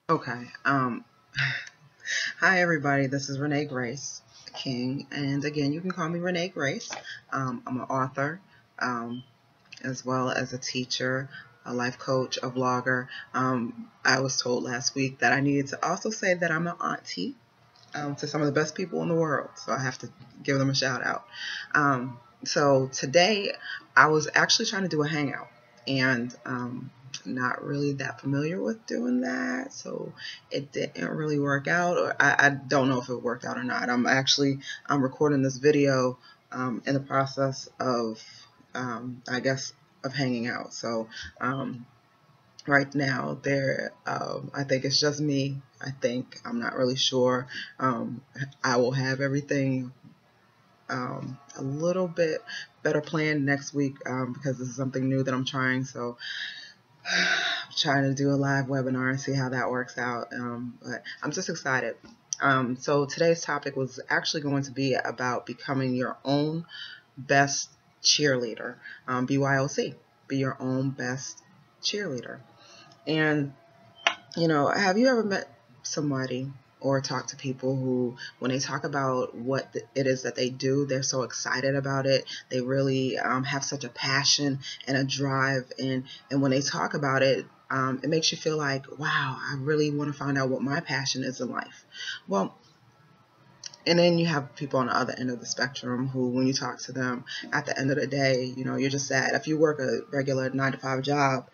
Okay. Hi everybody. This is Renee Grace King, and again, you can call me Renee Grace. I'm an author, um, as well as a teacher, a life coach, a vlogger. I was told last week that I needed to also say that I'm an auntie to some of the best people in the world, so I have to give them a shout out. So today, I was actually trying to do a hangout, and not really that familiar with doing that, so it didn't really work out, or I don't know if it worked out or not. I'm recording this video in the process of I guess of hanging out. So um, right now there I think it's just me. I'm not really sure. I will have everything a little bit better planned next week because this is something new that I'm trying. So I'm trying to do a live webinar and see how that works out. But I'm just excited. So today's topic was actually going to be about becoming your own best cheerleader. BYOC, be your own best cheerleader. And have you ever met somebody or talked to people who, when they talk about what it is that they do, they're so excited about it. They really have such a passion and a drive. And when they talk about it, it makes you feel like, wow, I really want to find out what my passion is in life. Well, and then you have people on the other end of the spectrum who, when you talk to them, at the end of the day, you're just sad. If you work a regular 9 to 5 job,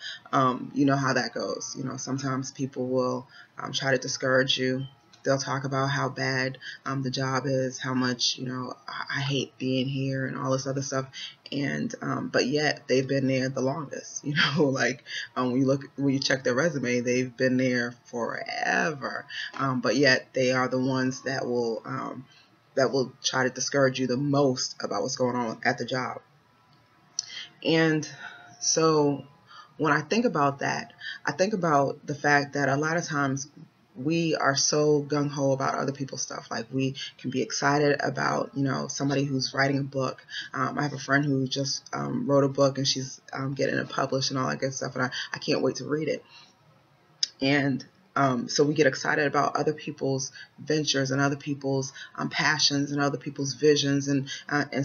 you know how that goes. Sometimes people will try to discourage you. They'll talk about how bad the job is, how much, I hate being here and all this other stuff. And, but yet they've been there the longest, like when you check their resume, they've been there forever. But yet they are the ones that will try to discourage you the most about what's going on at the job. And so when I think about that, I think about the fact that a lot of times we are so gung-ho about other people's stuff. Like, we can be excited about, somebody who's writing a book. I have a friend who just wrote a book, and she's getting it published and all that good stuff. And I can't wait to read it. And so we get excited about other people's ventures and other people's passions and other people's visions, and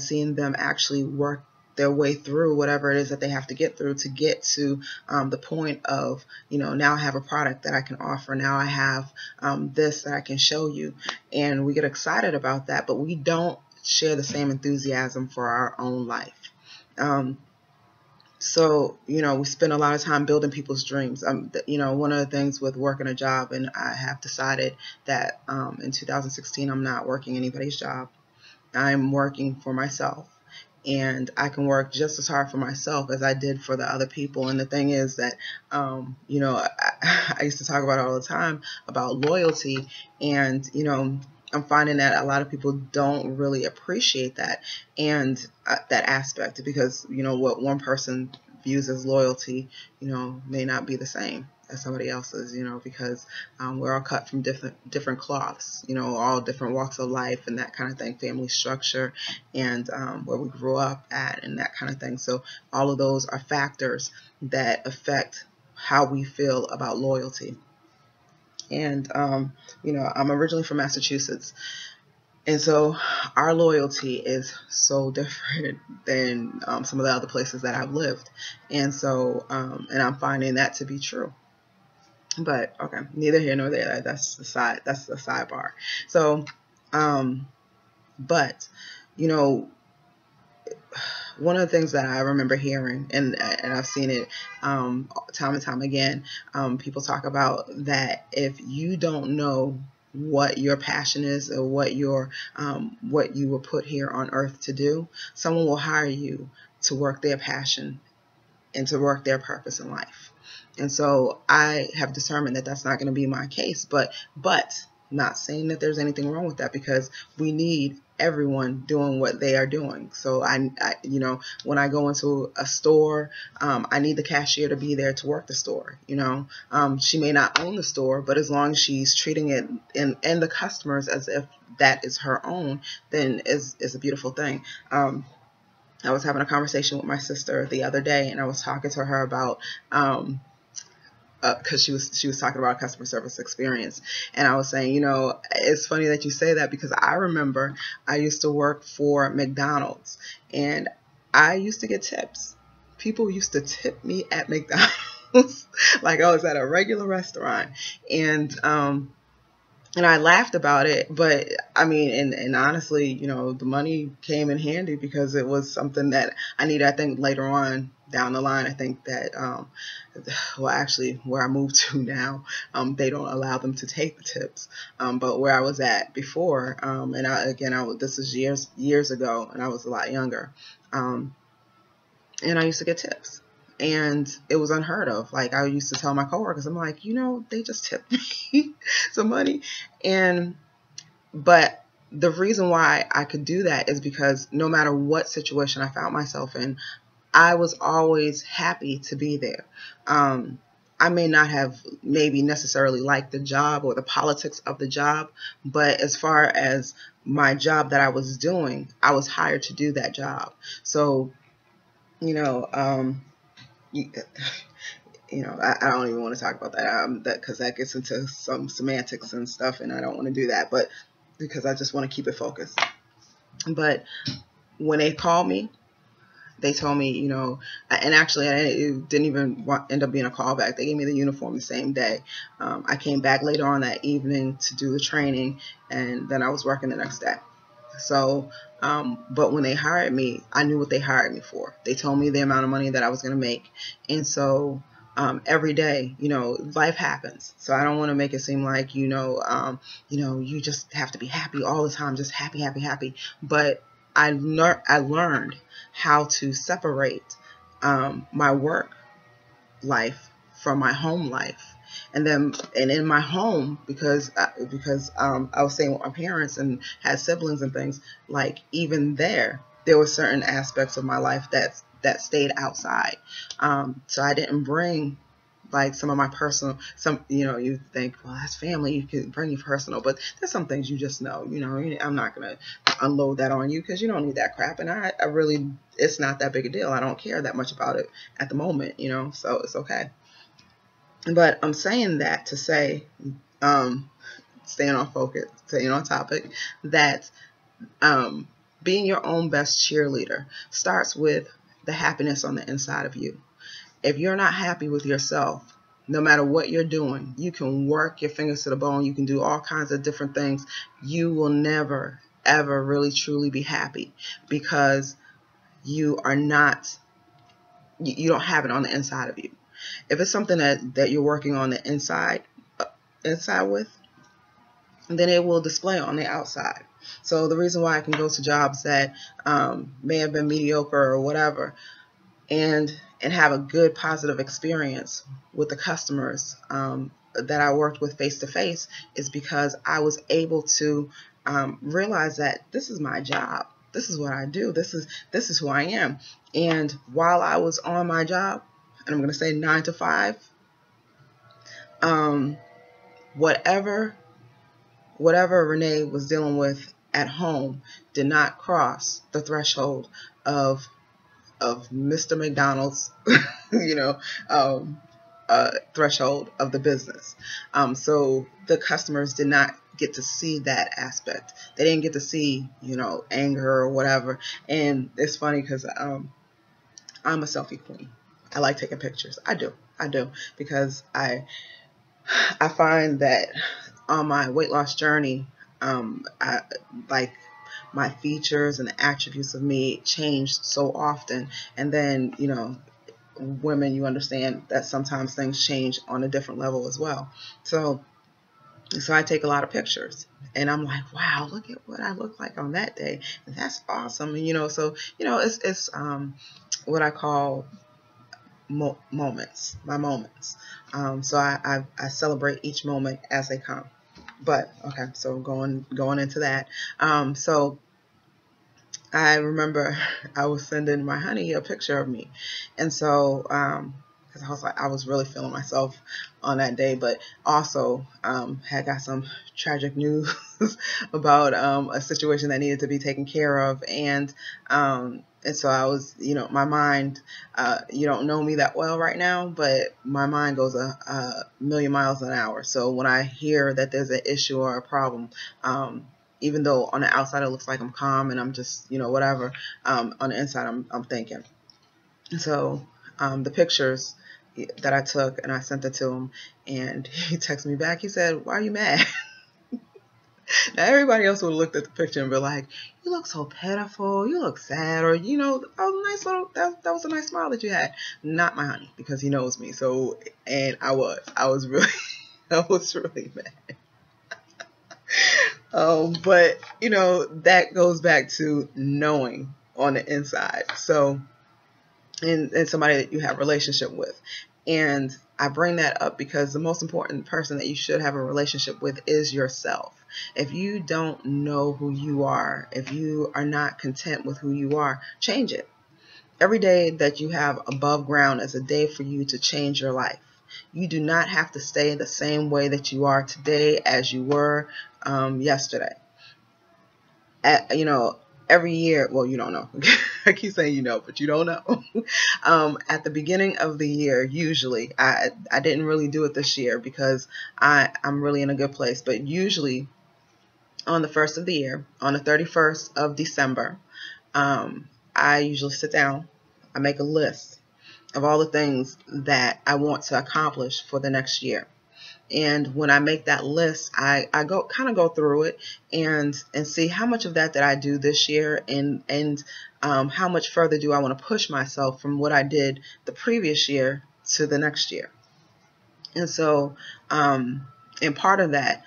seeing them actually work their way through whatever it is that they have to get through to get to the point of, now I have a product that I can offer. Now I have this that I can show you. And we get excited about that, but we don't share the same enthusiasm for our own life. So, we spend a lot of time building people's dreams. One of the things with working a job, and I have decided that in 2016, I'm not working anybody's job. I'm working for myself. And I can work just as hard for myself as I did for the other people. And the thing is that, I used to talk about it all the time about loyalty. And, I'm finding that a lot of people don't really appreciate that and that aspect, because what one person views as loyalty, may not be the same as somebody else's, because we're all cut from different cloths, all different walks of life and that kind of thing, family structure, and where we grew up at and that kind of thing. So all of those are factors that affect how we feel about loyalty. And I'm originally from Massachusetts, and so our loyalty is so different than some of the other places that I've lived. And so, and I'm finding that to be true. But okay, neither here nor there. That's the side. That's the sidebar. So, but you know, one of the things that I remember hearing, and I've seen it time and time again, people talk about that if you don't know what your passion is, or what you were put here on earth to do, someone will hire you to work their passion and to work their purpose in life. And so I have determined that that's not going to be my case, but not saying that there's anything wrong with that, because we need everyone doing what they are doing. So when I go into a store, I need the cashier to be there to work the store. She may not own the store, but as long as she's treating it and the customers as if that is her own, then is a beautiful thing. I was having a conversation with my sister the other day, and I was talking to her about because she was talking about customer service experience, and I was saying, it's funny that you say that, because I remember I used to work for McDonald's, and I used to get tips. People used to tip me at McDonald's like I was at a regular restaurant, and I laughed about it, but I mean, and honestly, the money came in handy because it was something that I needed. I think later on down the line, I think that, well, actually, where I moved to now, they don't allow them to take the tips. But where I was at before, and this is years ago, and I was a lot younger, and I used to get tips. And it was unheard of. Like, I used to tell my coworkers, I'm like, they just tipped me some money. But the reason why I could do that is because no matter what situation I found myself in, I was always happy to be there. I may not have maybe necessarily liked the job or the politics of the job, but as far as my job that I was doing, I was hired to do that job. So, I don't even want to talk about that, because that gets into some semantics and stuff, and I don't want to do that, but because I just want to keep it focused. But when they called me, they told me, and actually it didn't even end up being a callback. They gave me the uniform the same day. I came back later on that evening to do the training, and then I was working the next day. So, but when they hired me, I knew what they hired me for. They told me the amount of money that I was going to make. And so, every day, life happens. So I don't want to make it seem like, you just have to be happy all the time, just happy, happy, happy. But I learned how to separate, my work life from my home life. And in my home, because I was staying with my parents and had siblings and things, like, even there were certain aspects of my life that stayed outside. So I didn't bring, like, some of my personal, you think, well, that's family, you can bring your personal, but there's some things you just know, I'm not going to unload that on you, because you don't need that crap. And I really, it's not that big a deal. I don't care that much about it at the moment, so it's okay. But I'm saying that to say, staying on focus, staying on topic, that being your own best cheerleader starts with the happiness on the inside of you. If you're not happy with yourself, no matter what you're doing, you can work your fingers to the bone, you can do all kinds of different things. You will never, ever really truly be happy, because you are not, you don't have it on the inside of you. If it's something that you're working on the inside with, then it will display on the outside. So the reason why I can go to jobs that may have been mediocre or whatever, and have a good positive experience with the customers that I worked with face to face, is because I was able to realize that this is my job. This is what I do. This is who I am. And while I was on my job, and I'm going to say 9 to 5, whatever Renee was dealing with at home did not cross the threshold of Mr. McDonald's, threshold of the business. So the customers did not get to see that aspect. They didn't get to see, anger or whatever. And it's funny because I'm a selfie queen. I like taking pictures. I do, because I find that on my weight loss journey, like, my features and the attributes of me changed so often. And then, women, you understand that sometimes things change on a different level as well. So I take a lot of pictures, and I'm like, wow, look at what I look like on that day. And that's awesome. And, so, it's what I call moments, my moments. So I celebrate each moment as they come. But okay, so going into that. So I remember I was sending my honey a picture of me, and so because I was really feeling myself on that day, but also had got some tragic news about a situation that needed to be taken care of, and And so I was, my mind, you don't know me that well right now, but my mind goes a million miles an hour. So when I hear that there's an issue or a problem, even though on the outside it looks like I'm calm and I'm just, whatever, on the inside I'm thinking. So the pictures that I took, and I sent it to him, and he texted me back. He said, "Why are you mad?" Now everybody else would have looked at the picture and be like, "You look so pitiful. You look sad," or that was a nice that was a nice smile that you had. Not my honey, because he knows me. So, and I was really, I was really mad. But that goes back to knowing on the inside. So, and somebody that you have a relationship with. And I bring that up because the most important person that you should have a relationship with is yourself. If you don't know who you are, if you are not content with who you are, change it. Every day that you have above ground is a day for you to change your life. You do not have to stay the same way that you are today as you were yesterday. Every year, well, you don't know. I keep saying but you don't know. At the beginning of the year, usually, I didn't really do it this year because I'm really in a good place, but usually on the first of the year, on the 31st of December, I usually sit down, I make a list of all the things that I want to accomplish for the next year. And when I make that list, I go through it and see how much of that did I do this year, and how much further do I want to push myself from what I did the previous year to the next year. And so, and part of that,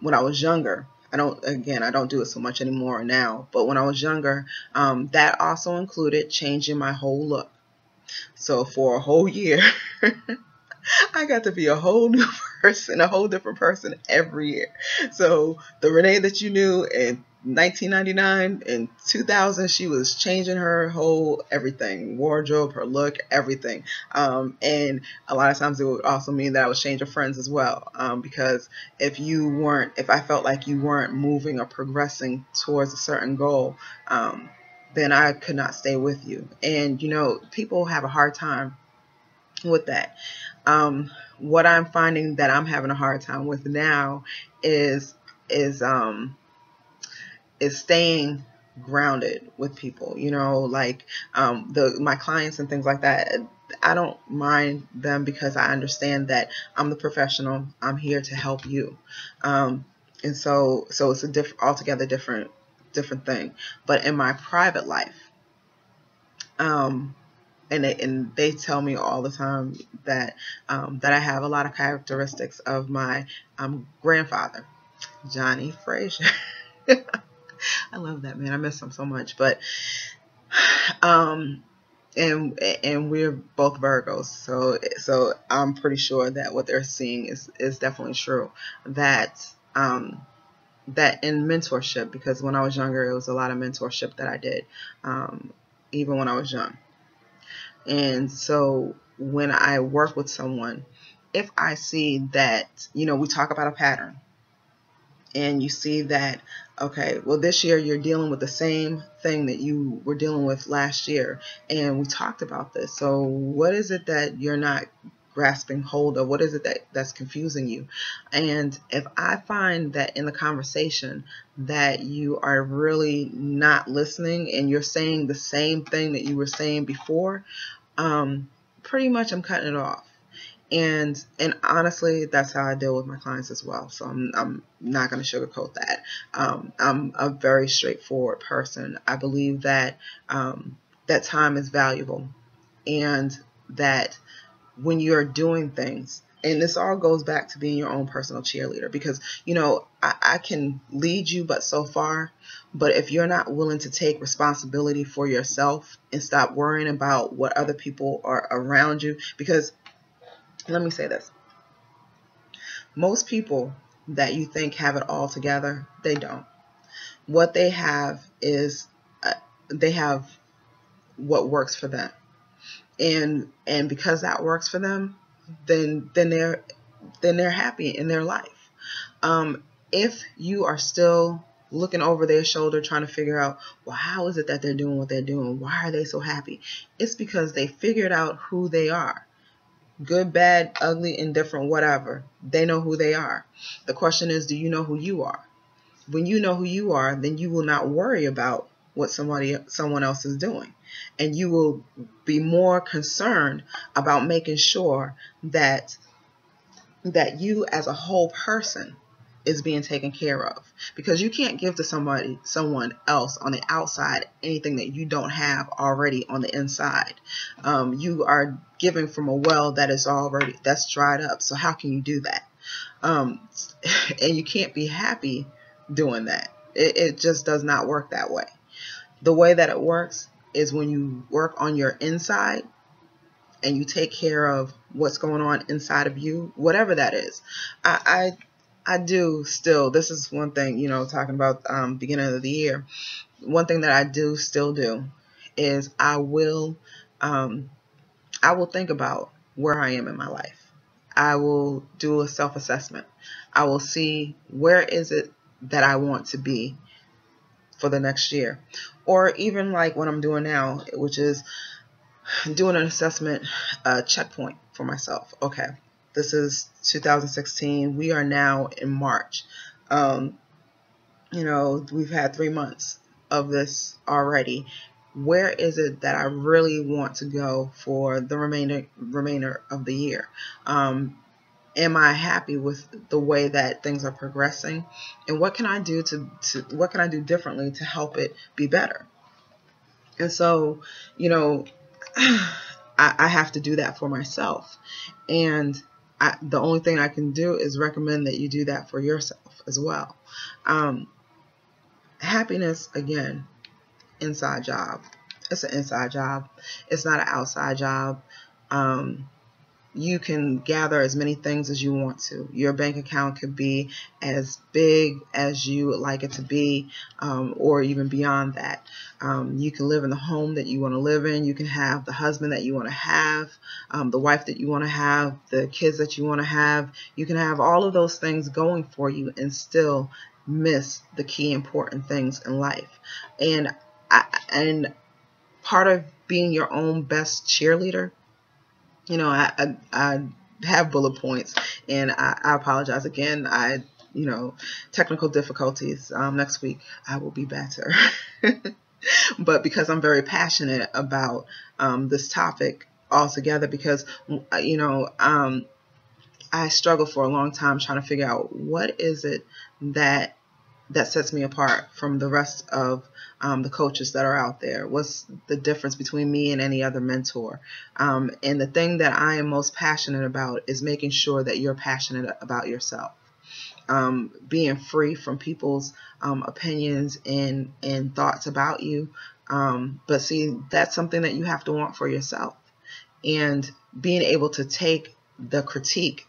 when I was younger, I don't do it so much anymore now, but when I was younger, that also included changing my whole look. So for a whole year, I got to be a whole new person, a whole different person every year. So the Renee that you knew in 1999 and 2000, she was changing her whole everything, wardrobe, her look, everything. And a lot of times it would also mean that I was changing friends as well. Because if I felt like you weren't moving or progressing towards a certain goal, then I could not stay with you. And, people have a hard time with that. What I'm finding that I'm having a hard time with now is staying grounded with people, like my clients and things like that. I don't mind them because I understand that I'm the professional. I'm here to help you. And so it's a altogether different thing. But in my private life, and they tell me all the time that I have a lot of characteristics of my grandfather, Johnny Frazier. I love that man. I miss him so much. But and we're both Virgos, so I'm pretty sure that what they're seeing is definitely true. That that in mentorship, because when I was younger, it was a lot of mentorship that I did, even when I was young. And so when I work with someone, if I see that, we talk about a pattern, and you see that, okay, well, this year you're dealing with the same thing that you were dealing with last year, and we talked about this. So what is it that you're not grasping hold of? What is it that's confusing you? And if I find that in the conversation that you are really not listening and you're saying the same thing that you were saying before, pretty much I'm cutting it off. And honestly, that's how I deal with my clients as well. So I'm not going to sugarcoat that. I'm a very straightforward person. I believe that that time is valuable, and that when you're doing things, and this all goes back to being your own personal cheerleader, because I can lead you but so far. But if you're not willing to take responsibility for yourself and stop worrying about what other people are around you, because let me say this. Most people that you think have it all together, they don't. What they have is they have what works for them. And because that works for them, then they're happy in their life. If you are still looking over their shoulder trying to figure out, well, how is it that they're doing what they're doing? Why are they so happy? It's because they figured out who they are. Good, bad, ugly, indifferent, whatever. They know who they are. The question is, do you know who you are? When you know who you are, then you will not worry about what someone else is doing. And you will be more concerned about making sure that you as a whole person is being taken care of, because you can't give to someone else on the outside anything that you don't have already on the inside. You are giving from a well that's dried up. So how can you do that? And you can't be happy doing that. It just does not work that way. The way that it works is when you work on your inside and you take care of what's going on inside of you, whatever that is. I do still, this is one thing, talking about beginning of the year, one thing that I do still do is I will think about where I am in my life. I will do a self-assessment. I will see where is it that I want to be for the next year. Or even like what I'm doing now, which is doing an assessment checkpoint for myself. Okay, this is 2016. We are now in March. We've had 3 months of this already. Where is it that I really want to go for the remainder of the year? Am I happy with the way that things are progressing? And what can I do what can I do differently to help it be better? And so, I have to do that for myself. And the only thing I can do is recommend that you do that for yourself as well. Happiness, again, inside job. It's an inside job. It's not an outside job. You can gather as many things as you want to. Your bank account could be as big as you would like it to be, or even beyond that. You can live in the home that you want to live in. You can have the husband that you want to have, the wife that you want to have, the kids that you want to have. You can have all of those things going for you and still miss the key important things in life. And part of being your own best cheerleader, I have bullet points, and I apologize again. Technical difficulties. Next week I will be better. But because I'm very passionate about this topic altogether, because I struggled for a long time trying to figure out what is it that sets me apart from the rest of the coaches that are out there. What's the difference between me and any other mentor? And the thing that I am most passionate about is making sure that you're passionate about yourself. Being free from people's opinions and thoughts about you. But see, that's something that you have to want for yourself. And being able to take the critique,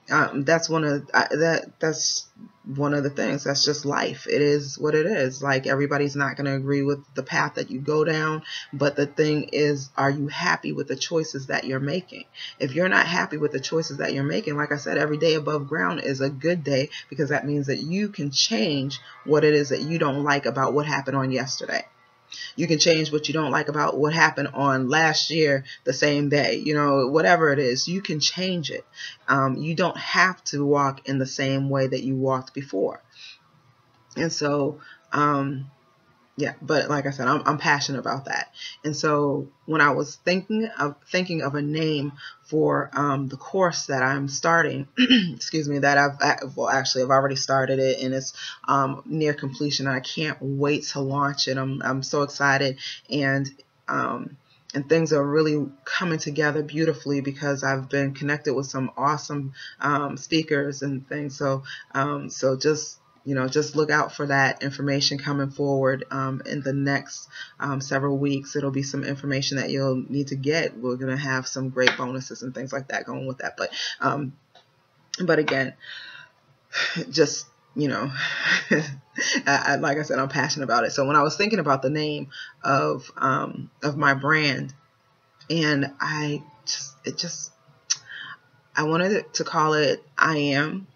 that's one of the things. That's just life. It is what it is. Like, everybody's not going to agree with the path that you go down. But the thing is, are you happy with the choices that you're making? If you're not happy with the choices that you're making, like I said, every day above ground is a good day, because that means that you can change what it is that you don't like about what happened on yesterday. You can change what you don't like about what happened on last year, the same day, whatever it is, you can change it. You don't have to walk in the same way that you walked before. And so, but like I said, I'm passionate about that. And so when I was thinking of a name for the course that I'm starting, excuse me, that I've already started it, and it's near completion. I can't wait to launch it. I'm so excited, and things are really coming together beautifully, because I've been connected with some awesome speakers and things. So just look out for that information coming forward in the next several weeks. It'll be some information that you'll need to get. We're going to have some great bonuses and things like that going with that. But again, just, like I said, I'm passionate about it. So when I was thinking about the name of my brand, and I wanted to call it I Am,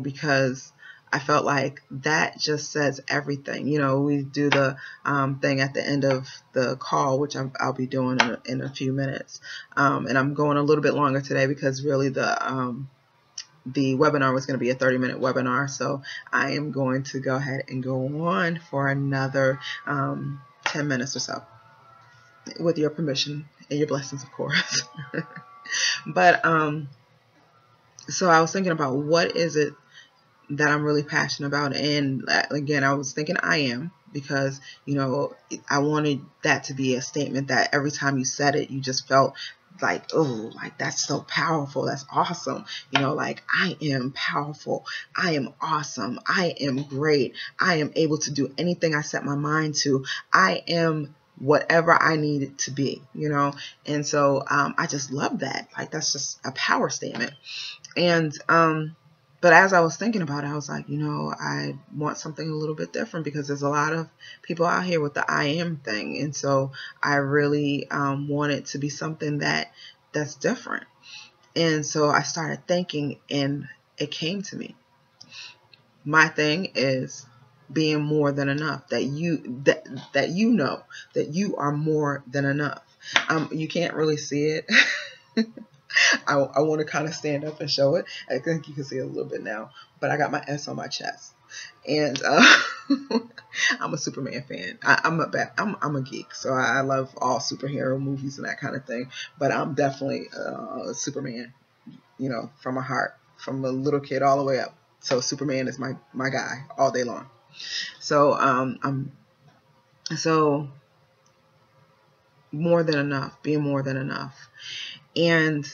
because I felt like that just says everything. You know, we do the thing at the end of the call, which I'll be doing in a few minutes. And I'm going a little bit longer today because really the webinar was going to be a 30-minute webinar. So I am going to go ahead and go on for another 10 minutes or so, with your permission and your blessings, of course. But so I was thinking about what is it that I'm really passionate about. And again, I was thinking I am, because, you know, I wanted that to be a statement that every time you said it, you just felt like, oh, like that's so powerful. That's awesome. You know, like I am powerful. I am awesome. I am great. I am able to do anything I set my mind to. I am whatever I need it to be, you know? And so I just love that. Like, that's just a power statement. And but as I was thinking about it, I was like, you know, I want something a little bit different, because there's a lot of people out here with the I am thing. And so I really want it to be something that's different. And so I started thinking, and it came to me. My thing is being more than enough, that you know that you are more than enough. You can't really see it. I want to kind of stand up and show it. I think you can see it a little bit now, but I got my S on my chest, and I'm a Superman fan. I'm a geek, so I love all superhero movies and that kind of thing. But I'm definitely Superman, you know, from my heart, from a little kid all the way up. So Superman is my guy all day long. So so more than enough, being more than enough, and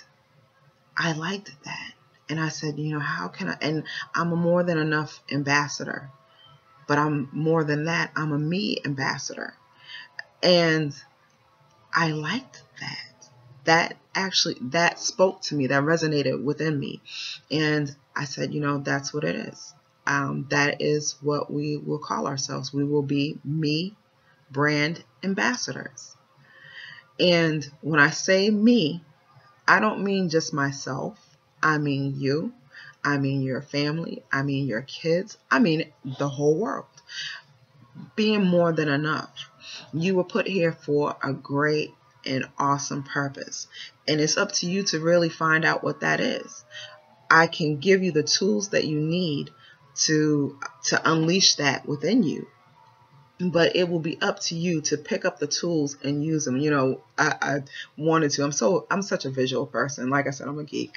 I liked that. And I said, you know, how can I, and I'm a more than enough ambassador, but I'm more than that. I'm a me ambassador. And I liked that. That spoke to me, that resonated within me. And I said, you know, that's what it is. That is what we will call ourselves. We will be me brand ambassadors. And when I say me, I don't mean just myself. I mean you. I mean your family. I mean your kids. I mean the whole world. Being more than enough. You were put here for a great and awesome purpose. And it's up to you to really find out what that is. I can give you the tools that you need to unleash that within you. But it will be up to you to pick up the tools and use them. You know, I wanted to. I'm such a visual person. Like I said, I'm a geek,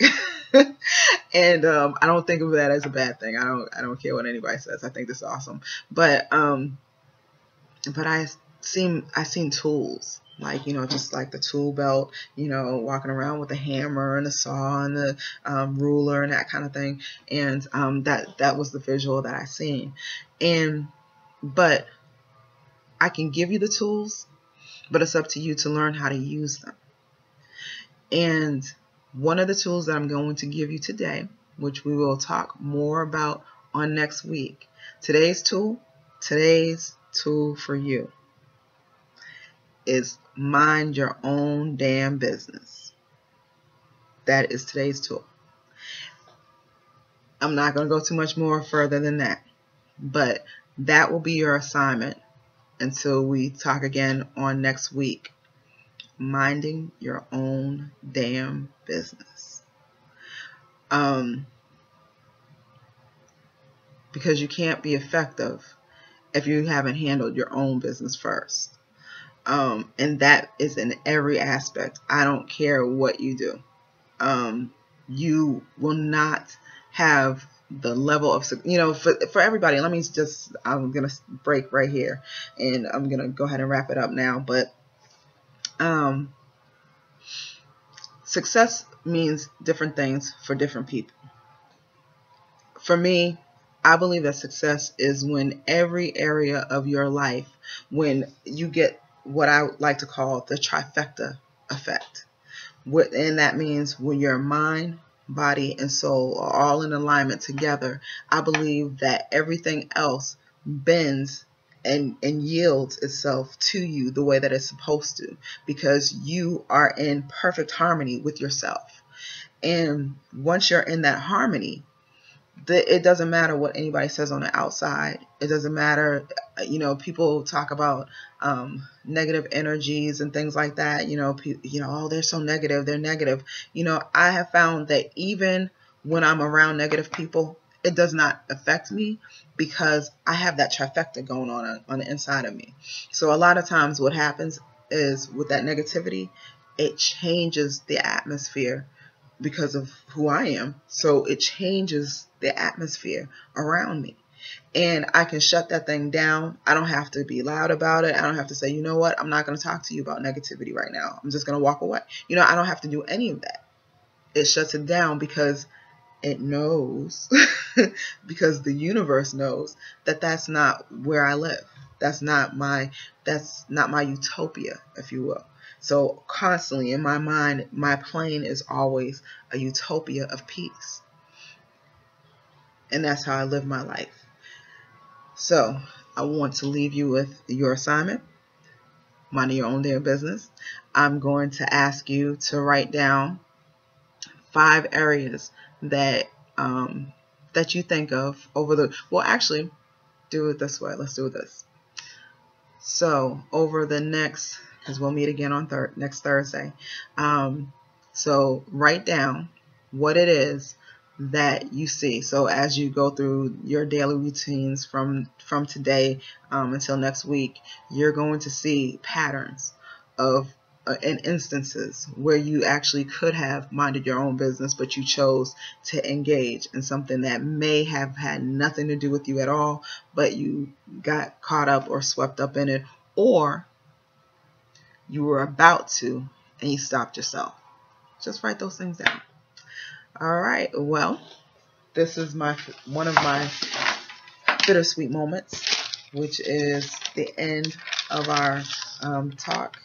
and I don't think of that as a bad thing. I don't care what anybody says. I think this is awesome. But I seen tools, like, you know, just like the tool belt. You know, walking around with a hammer and a saw and the ruler and that kind of thing. And that was the visual that I seen. But I can give you the tools, but it's up to you to learn how to use them. And one of the tools that I'm going to give you today, which we will talk more about on next week, today's tool for you is mind your own damn business. That is today's tool. I'm not going to go too much more further than that, but that will be your assignment until we talk again on next week. Minding your own damn business. Because you can't be effective if you haven't handled your own business first. And that is in every aspect. I don't care what you do. You will not have the level of, you know, for everybody. I'm going to break right here, and I'm going to go ahead and wrap it up now. But success means different things for different people. For me, I believe that success is when every area of your life, when you get what I like to call the trifecta effect. And that means when your mind, body, and soul are all in alignment together, I believe that everything else bends and yields itself to you the way that it's supposed to, because you are in perfect harmony with yourself. And once you're in that harmony, it doesn't matter what anybody says on the outside. It doesn't matter, people talk about negative energies and things like that. Oh, they're so negative. They're negative. I have found that even when I'm around negative people, it does not affect me because I have that trifecta going on the inside of me. So a lot of times what happens is with that negativity, it changes the atmosphere because of who I am. So it changes the atmosphere around me. And I can shut that thing down. I don't have to be loud about it. I don't have to say, you know what, I'm not going to talk to you about negativity right now. I'm just going to walk away. I don't have to do any of that. It shuts it down because it knows, because the universe knows that that's not where I live. That's not my utopia, if you will. So constantly in my mind, my plane is always a utopia of peace. And that's how I live my life. So I want to leave you with your assignment. Mind your own damn business. I'm going to ask you to write down 5 areas that that you think of actually do it this way. Let's do this. So over the next, because we'll meet again on next Thursday. So write down what it is that you see. So as you go through your daily routines from today until next week, you're going to see patterns of in instances where you actually could have minded your own business, but you chose to engage in something that may have had nothing to do with you at all, but you got caught up or swept up in it, or you were about to and you stopped yourself. Just write those things down. All right. Well, this is one of my bittersweet moments, which is the end of our talk.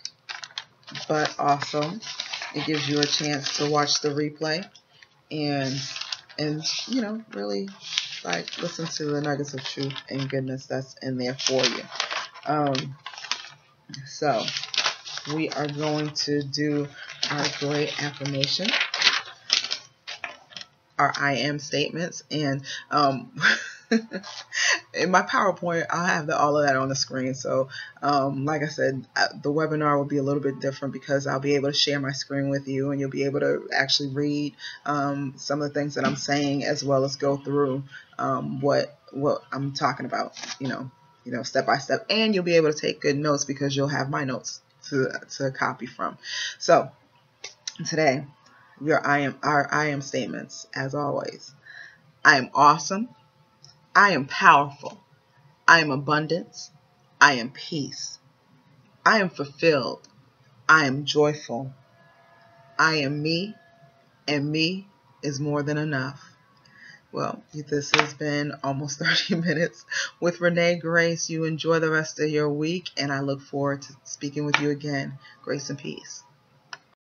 But also, it gives you a chance to watch the replay and really listen to the nuggets of truth and goodness that's in there for you. So we are going to do our great affirmation, our I am statements, and in my PowerPoint, I'll have all of that on the screen. So like I said, the webinar will be a little bit different because I'll be able to share my screen with you and you'll be able to actually read some of the things that I'm saying, as well as go through what I'm talking about, step by step, and you'll be able to take good notes because you'll have my notes to copy from. So today, our I am statements, as always. I am awesome. I am powerful. I am abundance. I am peace. I am fulfilled. I am joyful. I am me, and me is more than enough. Well, this has been almost 30 minutes with Renee Grace. You enjoy the rest of your week, and I look forward to speaking with you again. Grace and peace.